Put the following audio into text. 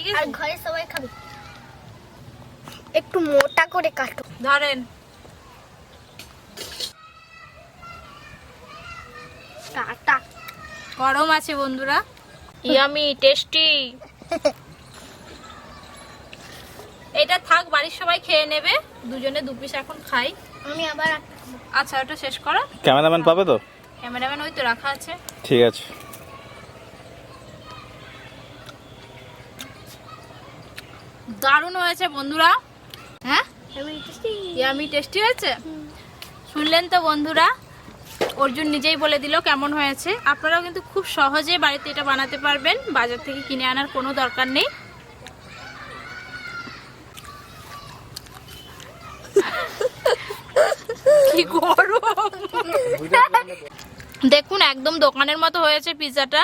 ঠিক আছে আর ঘরে সবাই খাবে। একটু মোটা করে কাটো। ধরেন। টাটা। গরম আছে বন্ধুরা, ইয়ামি টেস্টি। এটা থাক, বাড়ির সবাই খেয়ে নেবে, দুজনে দু পিস এখন খাই। আমি আবার একটা খাবো। আচ্ছা, ওটা শেষ করো। ক্যামেরাম্যান পাবে তো? ক্যামেরাম্যান ওই তো রাখা আছে। ঠিক আছে। দারুণ হয়েছে বন্ধুরা। হ্যাঁ, আমি টেস্টি। ইয়ামি টেস্টি হয়েছে। শুনলেন তো বন্ধুরা, অর্জুন নিজেই বলে দিল কেমন হয়েছে। আপনারাও কিন্তু খুব সহজে বাড়িতে এটা বানাতে পারবেন, বাজার থেকে কিনে আনার কোনো দরকার নেই। কি গরম। দেখুন একদম দোকানের মতো হয়েছে পিৎজাটা।